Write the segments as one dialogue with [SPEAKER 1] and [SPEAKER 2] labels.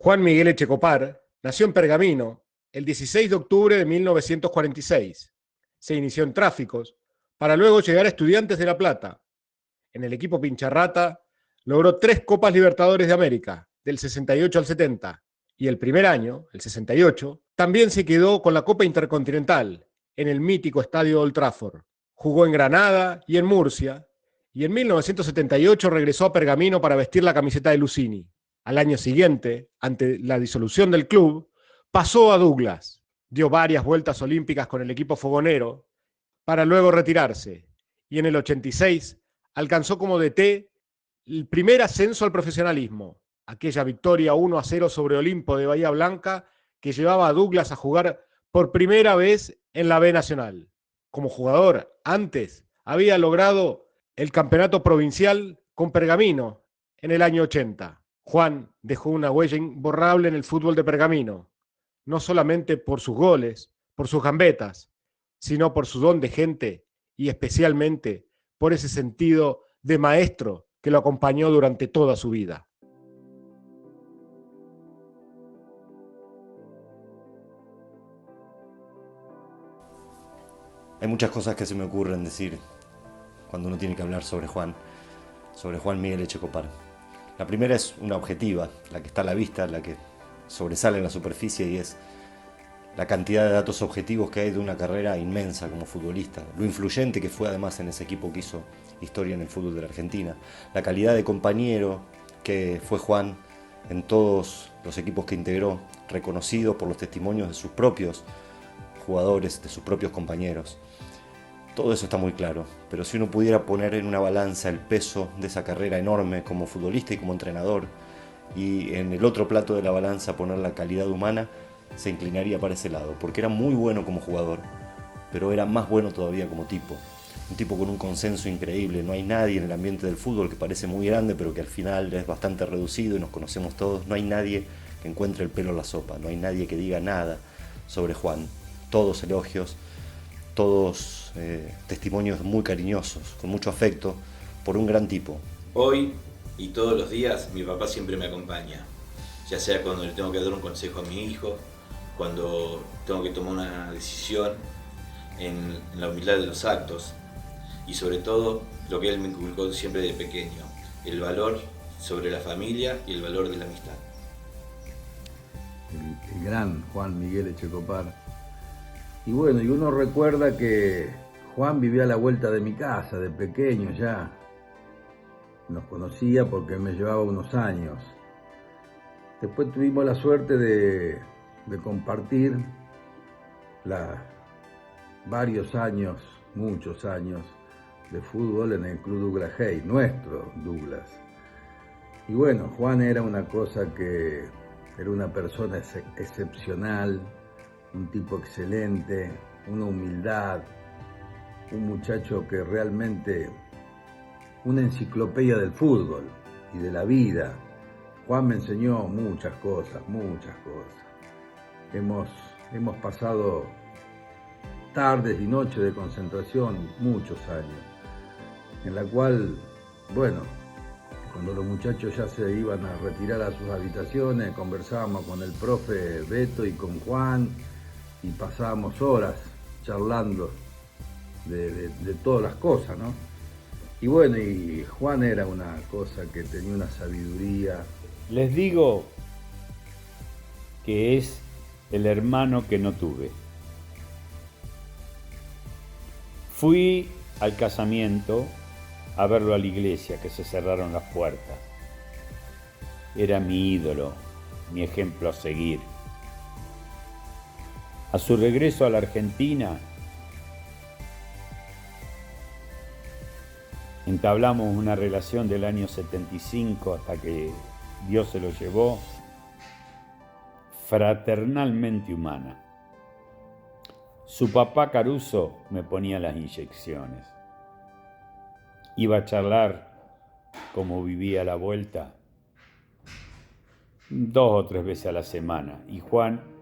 [SPEAKER 1] Juan Miguel Echecopar nació en Pergamino el 16 de octubre de 1946. Se inició en Tráficos para luego llegar a Estudiantes de La Plata. En el equipo Pincharrata logró 3 Copas Libertadores de América, del 68 al 70, y el primer año, el 68, también se quedó con la Copa Intercontinental en el mítico estadio Old Trafford. Jugó en Granada y en Murcia, y en 1978 regresó a Pergamino para vestir la camiseta de Lucini. Al año siguiente, ante la disolución del club, pasó a Douglas, dio varias vueltas olímpicas con el equipo fogonero, para luego retirarse, y en el 86 alcanzó como DT el primer ascenso al profesionalismo, aquella victoria 1-0 sobre Olimpo de Bahía Blanca que llevaba a Douglas a jugar por primera vez en la B Nacional. Como jugador, antes había logrado el campeonato provincial con Pergamino en el año 80. Juan dejó una huella imborrable en el fútbol de Pergamino, no solamente por sus goles, por sus gambetas, sino por su don de gente y especialmente por ese sentido de maestro que lo acompañó durante toda su vida.
[SPEAKER 2] Hay muchas cosas que se me ocurren decir cuando uno tiene que hablar sobre Juan Miguel Echecopar. La primera es una objetiva, la que está a la vista, la que sobresale en la superficie, y es la cantidad de datos objetivos que hay de una carrera inmensa como futbolista, lo influyente que fue además en ese equipo que hizo historia en el fútbol de la Argentina, la calidad de compañero que fue Juan en todos los equipos que integró, reconocido por los testimonios de sus propios jugadores, de sus propios compañeros. Todo eso está muy claro, pero si uno pudiera poner en una balanza el peso de esa carrera enorme como futbolista y como entrenador, y en el otro plato de la balanza poner la calidad humana, se inclinaría para ese lado, porque era muy bueno como jugador, pero era más bueno todavía como tipo. Un tipo con un consenso increíble. No hay nadie en el ambiente del fútbol, que parece muy grande, pero que al final es bastante reducido y nos conocemos todos. No hay nadie que encuentre el pelo en la sopa, no hay nadie que diga nada sobre Juan. Todos elogios, todos testimonios muy cariñosos, con mucho afecto, por un gran tipo.
[SPEAKER 3] Hoy y todos los días mi papá siempre me acompaña, ya sea cuando le tengo que dar un consejo a mi hijo, cuando tengo que tomar una decisión, en la humildad de los actos, y sobre todo lo que él me inculcó siempre de pequeño, el valor sobre la familia y el valor de la amistad.
[SPEAKER 4] El gran Juan Miguel Echecopar. Y bueno, y uno recuerda que Juan vivía a la vuelta de mi casa, de pequeño ya. Nos conocía porque me llevaba unos años. Después tuvimos la suerte de compartir varios años, muchos años de fútbol en el Club Douglas Haig, nuestro Douglas. Y bueno, Juan era una cosa que era una persona excepcional, un tipo excelente, una humildad, un muchacho que realmente, una enciclopedia del fútbol y de la vida. Juan me enseñó muchas cosas, muchas cosas. Hemos pasado tardes y noches de concentración, muchos años, en la cual, bueno, cuando los muchachos ya se iban a retirar a sus habitaciones, conversábamos con el profe Beto y con Juan, y pasábamos horas charlando de todas las cosas, ¿no? Y bueno, y Juan era una cosa que tenía una sabiduría.
[SPEAKER 5] Les digo que es el hermano que no tuve. Fui al casamiento a verlo a la iglesia, que se cerraron las puertas. Era mi ídolo, mi ejemplo a seguir. A su regreso a la Argentina, entablamos una relación del año 75 hasta que Dios se lo llevó, fraternalmente humana. Su papá Caruso me ponía las inyecciones. Iba a charlar cómo vivía a la vuelta 2 o 3 veces a la semana, y Juan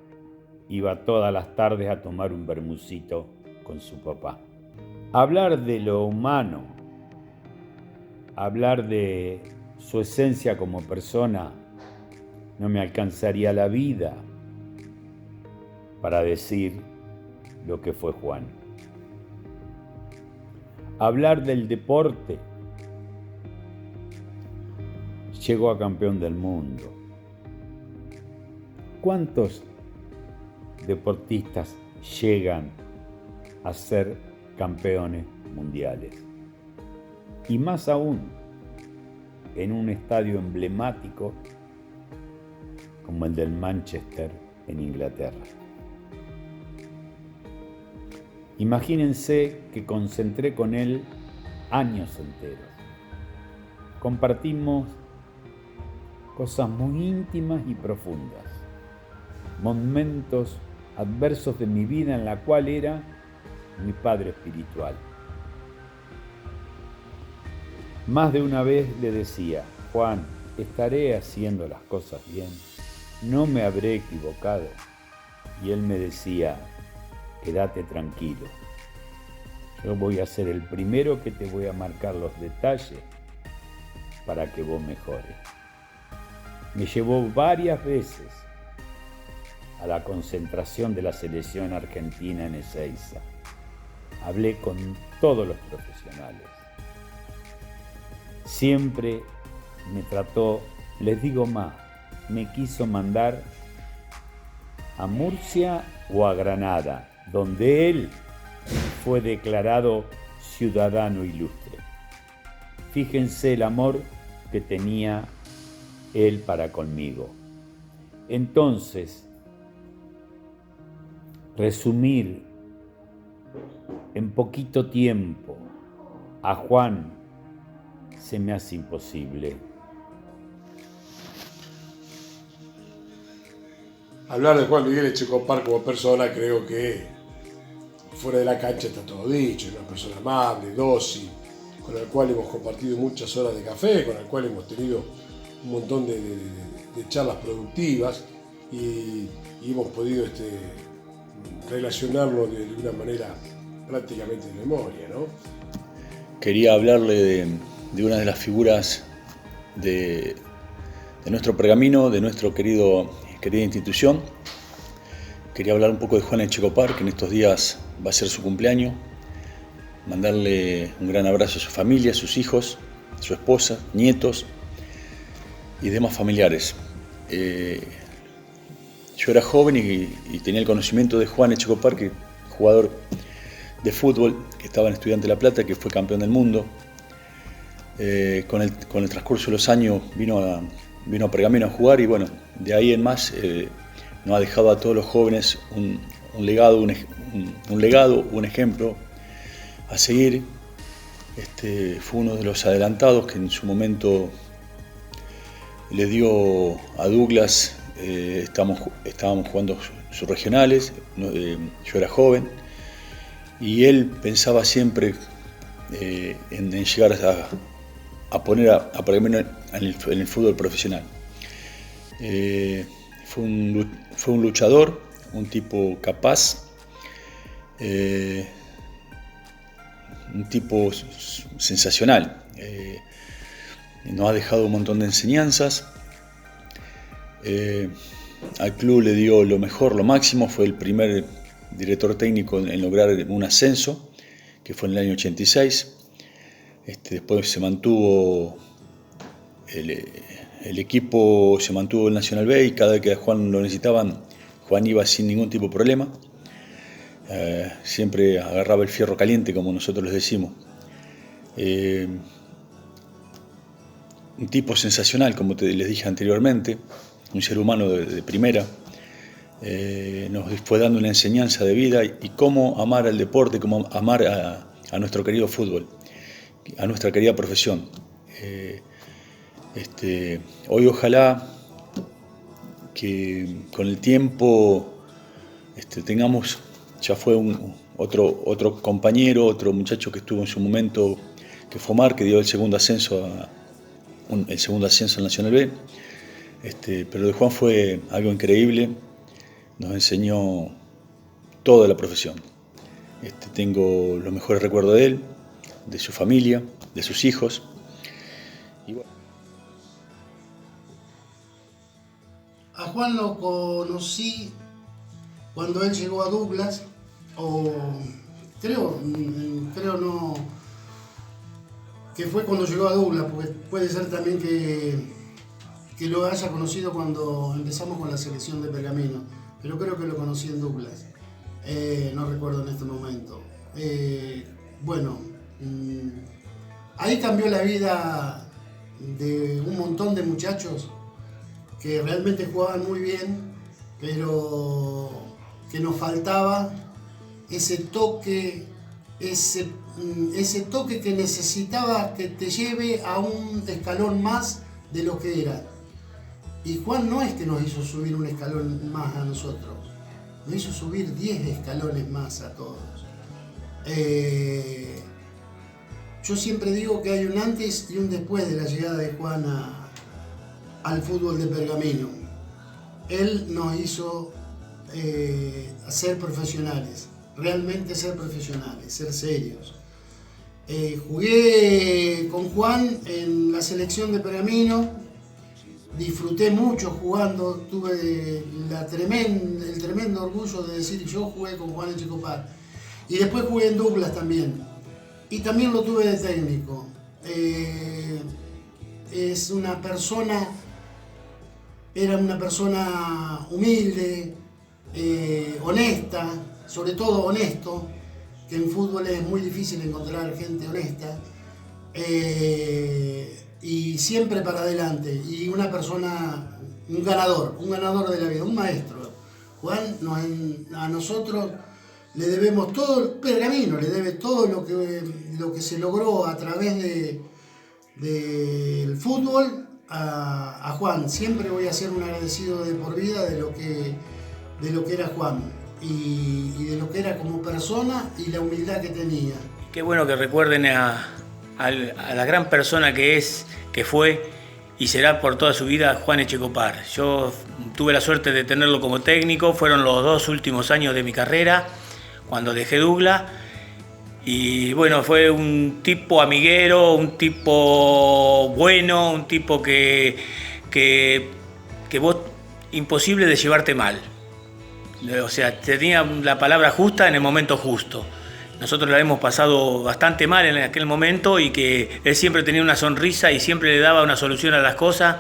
[SPEAKER 5] iba todas las tardes a tomar un vermucito con su papá. Hablar de lo humano, hablar de su esencia como persona, no me alcanzaría la vida para decir lo que fue Juan. Hablar del deporte. Llegó a campeón del mundo. ¿Cuántos deportistas llegan a ser campeones mundiales? Y más aún, en un estadio emblemático como el del Manchester en Inglaterra. Imagínense que concentré con él años enteros. Compartimos cosas muy íntimas y profundas, momentos adversos de mi vida en la cual era mi padre espiritual. Más de una vez le decía: Juan, ¿estaré haciendo las cosas bien? ¿No me habré equivocado? Y él me decía: quédate tranquilo, yo voy a ser el primero que te voy a marcar los detalles para que vos mejores. Me llevó varias veces a la concentración de la selección argentina en Ezeiza. Hablé con todos los profesionales. Siempre me trató, les digo más, me quiso mandar a Murcia o a Granada, donde él fue declarado ciudadano ilustre. Fíjense el amor que tenía él para conmigo. Entonces, resumir en poquito tiempo a Juan se me hace imposible.
[SPEAKER 6] Hablar de Juan Miguel Echecopar como persona, creo que fuera de la cancha está todo dicho. Es una persona amable, dócil, con la cual hemos compartido muchas horas de café, con la cual hemos tenido un montón de charlas productivas y hemos podido relacionarlo de una manera prácticamente de memoria, ¿no?
[SPEAKER 7] Quería hablarle de una de las figuras de nuestro pergamino, de nuestra querida institución. Quería hablar un poco de Juan Echecopar, que en estos días va a ser su cumpleaños. Mandarle un gran abrazo a su familia, a sus hijos, a su esposa, nietos y demás familiares. Yo era joven y tenía el conocimiento de Juan Echecopar, que jugador de fútbol, que estaba en Estudiantes de La Plata, que fue campeón del mundo. Con el transcurso de los años vino a Pergamino a jugar y bueno, de ahí en más nos ha dejado a todos los jóvenes un legado, un ejemplo a seguir. Fue uno de los adelantados que en su momento le dio a Douglas. Estábamos jugando sus regionales, yo era joven y él pensaba siempre en llegar a poner a Pergamino en el fútbol profesional. Fue un luchador, un tipo capaz, un tipo sensacional. Nos ha dejado un montón de enseñanzas. Al club le dio lo mejor, lo máximo. Fue el primer director técnico en lograr un ascenso, que fue en el año 86. Después se mantuvo el equipo, se mantuvo el Nacional B y cada vez que a Juan lo necesitaban, Juan iba sin ningún tipo de problema. Siempre agarraba el fierro caliente, como nosotros les decimos. Un tipo sensacional, como les dije anteriormente, un ser humano de primera. Nos fue dando una enseñanza de vida y cómo amar al deporte, cómo amar a nuestro querido fútbol, a nuestra querida profesión. Hoy ojalá que con el tiempo tengamos, ya fue otro compañero, otro muchacho que estuvo en su momento, que fue Omar, que dio el segundo ascenso al Nacional B. Pero de Juan fue algo increíble, nos enseñó toda la profesión. Tengo los mejores recuerdos de él, de su familia, de sus hijos. Y bueno.
[SPEAKER 8] A Juan lo conocí cuando él llegó a Douglas, o creo no, que fue cuando llegó a Douglas, porque puede ser también que lo haya conocido cuando empezamos con la selección de Pergamino, pero creo que lo conocí en Douglas, no recuerdo en este momento. Bueno, ahí cambió la vida de un montón de muchachos que realmente jugaban muy bien, pero que nos faltaba ese toque que necesitaba que te lleve a un escalón más de lo que era. Y Juan no es que nos hizo subir un escalón más a nosotros, nos hizo subir 10 escalones más a todos. Yo siempre digo que hay un antes y un después de la llegada de Juan al fútbol de Pergamino. Él nos hizo ser profesionales, realmente ser profesionales, ser serios. Jugué con Juan en la selección de Pergamino, disfruté mucho jugando, tuve el tremendo orgullo de decir yo jugué con Juan Echecopar. Y después jugué en Douglas también, y también lo tuve de técnico. Era una persona humilde, honesta, sobre todo honesto, que en fútbol es muy difícil encontrar gente honesta, y siempre para adelante, y una persona, un ganador de la vida, un maestro. Juan, a nosotros le debemos todo, Pergamino le debe todo lo que se logró a través del fútbol a Juan. Siempre voy a ser un agradecido de por vida de lo que era Juan y de lo que era como persona y la humildad que tenía.
[SPEAKER 9] Qué bueno que recuerden a la gran persona que fue y será por toda su vida Juan Echecopar. Yo tuve la suerte de tenerlo como técnico, fueron los 2 últimos años de mi carrera, cuando dejé Douglas, y bueno, fue un tipo amiguero, un tipo bueno, un tipo que vos imposible de llevarte mal. O sea, tenía la palabra justa en el momento justo. Nosotros la hemos pasado bastante mal en aquel momento, y que él siempre tenía una sonrisa y siempre le daba una solución a las cosas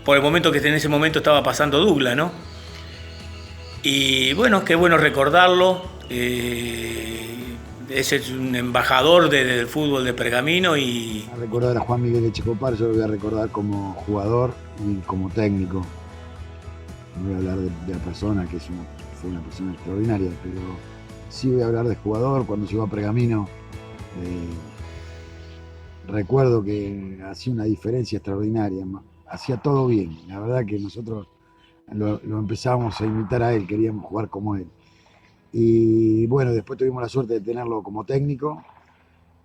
[SPEAKER 9] por el momento que en ese momento estaba pasando Douglas, ¿no? Y bueno, qué bueno recordarlo. Ese es un embajador del fútbol de Pergamino. Y
[SPEAKER 10] a recordar a Juan Miguel Echecopar, yo lo voy a recordar como jugador y como técnico. No voy a hablar de la persona, que fue una persona extraordinaria, pero sí voy a hablar de jugador. Cuando llegó a Pergamino, recuerdo que hacía una diferencia extraordinaria, hacía todo bien. La verdad que nosotros lo empezábamos a imitar a él, queríamos jugar como él. Y bueno, después tuvimos la suerte de tenerlo como técnico,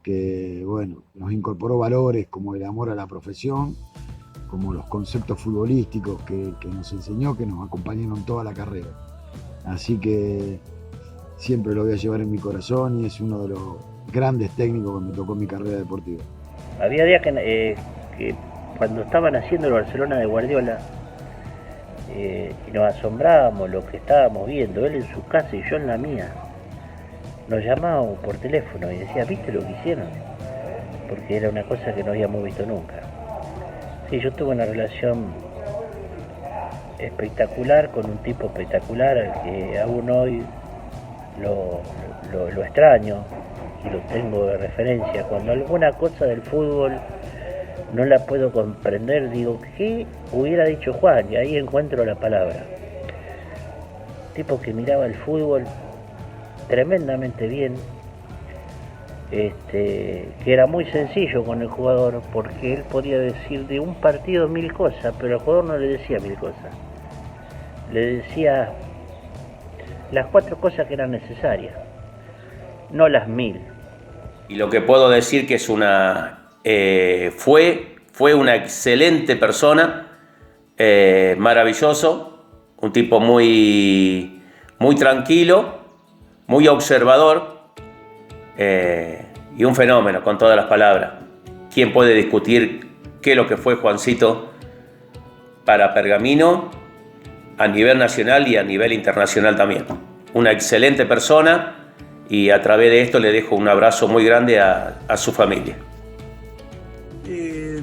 [SPEAKER 10] que bueno, nos incorporó valores como el amor a la profesión, como los conceptos futbolísticos que nos enseñó, que nos acompañaron toda la carrera. Así que siempre lo voy a llevar en mi corazón, y es uno de los grandes técnicos que me tocó en mi carrera deportiva.
[SPEAKER 11] Había días que cuando estaban haciendo el Barcelona de Guardiola, y nos asombrábamos lo que estábamos viendo, él en su casa y yo en la mía, nos llamábamos por teléfono y decía, ¿viste lo que hicieron? Porque era una cosa que no habíamos visto nunca. Sí, yo tuve una relación espectacular con un tipo espectacular al que aún hoy lo extraño y lo tengo de referencia. Cuando alguna cosa del fútbol no la puedo comprender, digo, ¿qué hubiera dicho Juan? Y ahí encuentro la palabra. Tipo que miraba el fútbol tremendamente bien, que era muy sencillo con el jugador, porque él podía decir de un partido 1000 cosas, pero el jugador no le decía 1000 cosas. Le decía las 4 cosas que eran necesarias, no las 1000.
[SPEAKER 12] Y lo que puedo decir que es fue una excelente persona, maravilloso, un tipo muy, muy tranquilo, muy observador, y un fenómeno, con todas las palabras. ¿Quién puede discutir qué es lo que fue Juancito para Pergamino a nivel nacional y a nivel internacional también. Una excelente persona y a través de esto le dejo un abrazo muy grande a su familia.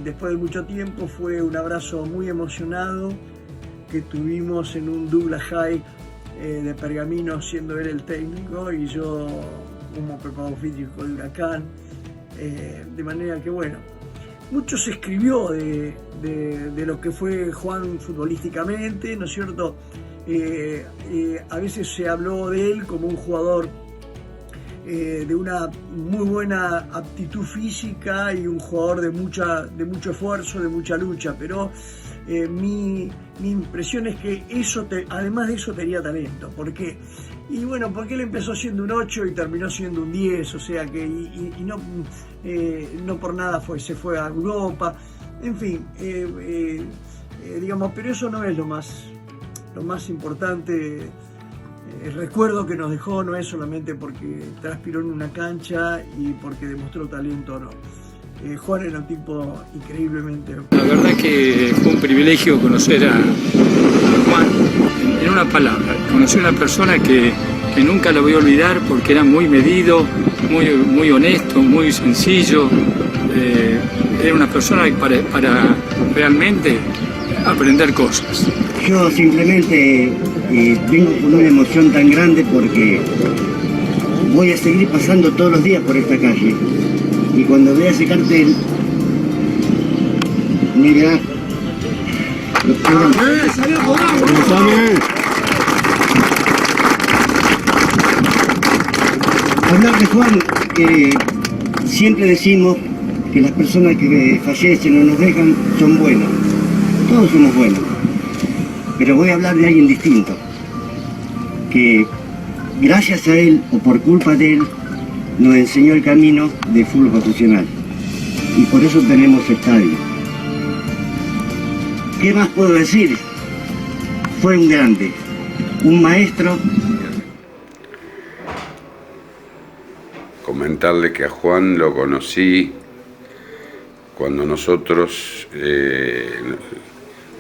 [SPEAKER 13] Después de mucho tiempo fue un abrazo muy emocionado que tuvimos en un Douglas High de Pergamino, siendo él el técnico y yo como preparador físico de Huracán. De manera que bueno, mucho se escribió de lo que fue Juan futbolísticamente, ¿no es cierto? A veces se habló de él como un jugador de una muy buena aptitud física y un jugador de mucho esfuerzo, de mucha lucha, pero mi impresión es que además de eso tenía talento. ¿Por qué? Y bueno, porque él empezó siendo un 8 y terminó siendo un 10, o sea que no por nada se fue a Europa, en fin, digamos, pero eso no es lo más importante. El recuerdo que nos dejó no es solamente porque transpiró en una cancha y porque demostró talento o no. Juan era un tipo increíblemente...
[SPEAKER 14] La verdad que fue un privilegio conocer a Juan. En una palabra, conocí a una persona que nunca lo voy a olvidar porque era muy medido, muy honesto, muy sencillo. Era una persona para realmente aprender cosas.
[SPEAKER 15] Yo simplemente vengo con una emoción tan grande porque voy a seguir pasando todos los días por esta calle. Y cuando vea ese cartel, mira... Hablar de Juan, siempre decimos que las personas que fallecen o nos dejan son buenas. Todos somos buenos. Pero voy a hablar de alguien distinto, que gracias a él o por culpa de él nos enseñó el camino de fútbol profesional y por eso tenemos estadio. ¿Qué más puedo decir? Fue un grande, un maestro.
[SPEAKER 16] Comentarle que a Juan lo conocí cuando nosotros,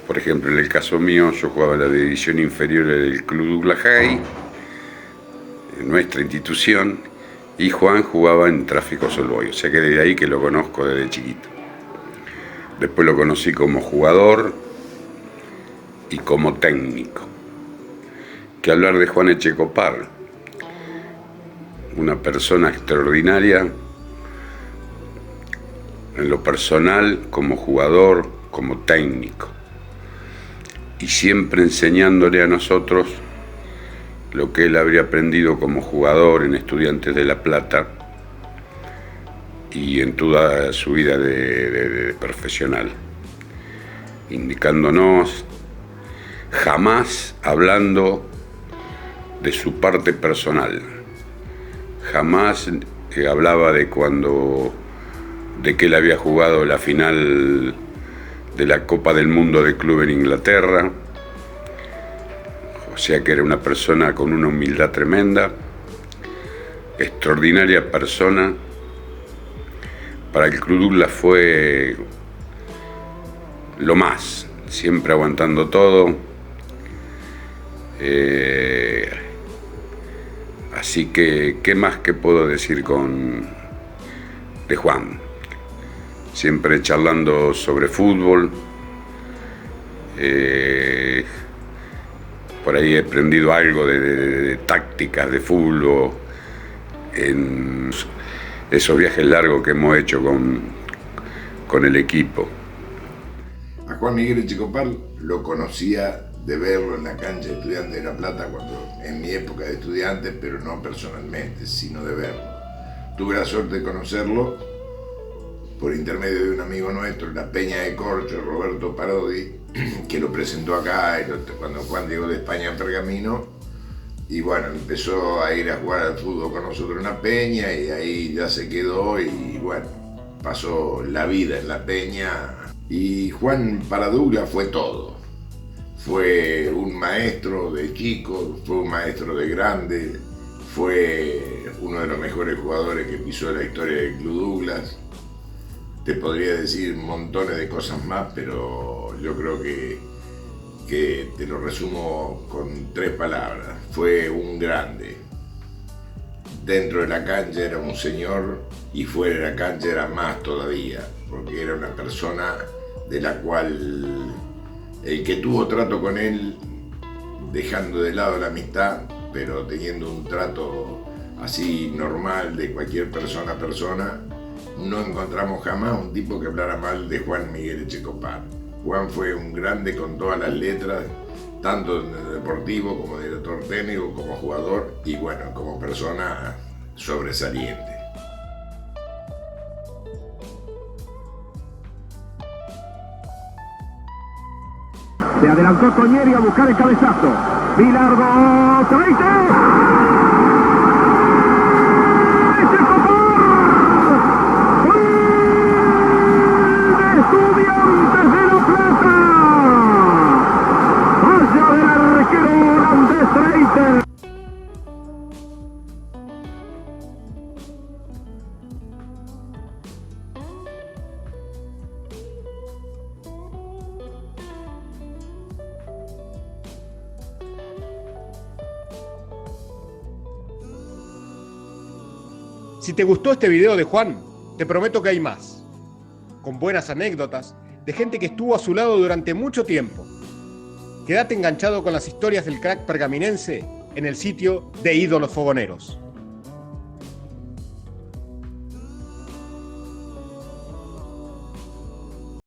[SPEAKER 16] por ejemplo, en el caso mío, yo jugaba en la división inferior del Club Douglas High, en nuestra institución, y Juan jugaba en Tráfico Solboy, o sea que desde ahí que lo conozco desde chiquito. Después lo conocí como jugador y como técnico. Que hablar de Juan Echecopar, una persona extraordinaria en lo personal, como jugador, como técnico, y siempre enseñándole a nosotros lo que él habría aprendido como jugador en Estudiantes de La Plata y en toda su vida de profesional, indicándonos, jamás hablando de su parte personal, jamás hablaba de que él había jugado la final de la Copa del Mundo de club en Inglaterra. O sea que era una persona con una humildad tremenda, extraordinaria persona. Para el Club Douglas fue lo más, siempre aguantando todo. Así que, ¿qué más que puedo decir de Juan? Siempre charlando sobre fútbol. Por ahí he aprendido algo de tácticas de fútbol en esos viajes largos que hemos hecho con el equipo.
[SPEAKER 17] A Juan Miguel Echecopar lo conocía de verlo en la cancha de Estudiantes de La Plata en mi época de estudiante, pero no personalmente, sino de verlo. Tuve la suerte de conocerlo por intermedio de un amigo nuestro, la Peña de Corcho, Roberto Parodi, que lo presentó acá cuando Juan llegó de España a Pergamino, y bueno, empezó a ir a jugar al fútbol con nosotros en la Peña y ahí ya se quedó y bueno, pasó la vida en la Peña. Y Juan para Douglas fue todo. Fue un maestro de chico, fue un maestro de grande, fue uno de los mejores jugadores que pisó la historia del Club Douglas. Te podría decir montones de cosas más, pero yo creo que que te lo resumo con 3 palabras. Fue un grande. Dentro de la cancha era un señor y fuera de la cancha era más todavía, porque era una persona de la cual el que tuvo trato con él, dejando de lado la amistad, pero teniendo un trato así normal de cualquier persona a persona, no encontramos jamás un tipo que hablara mal de Juan Miguel Echecopar. Juan fue un grande con todas las letras, tanto en el deportivo como director técnico, como jugador y bueno, como persona sobresaliente.
[SPEAKER 18] Se adelantó Toñeri a buscar el cabezazo. Bilardo, Treiter. Estudiantes de La Plata. Falla del arquero holandés Treiter.
[SPEAKER 1] Si te gustó este video de Juan, te prometo que hay más, con buenas anécdotas de gente que estuvo a su lado durante mucho tiempo. Quédate enganchado con las historias del crack pergaminense en el sitio de Ídolos Fogoneros.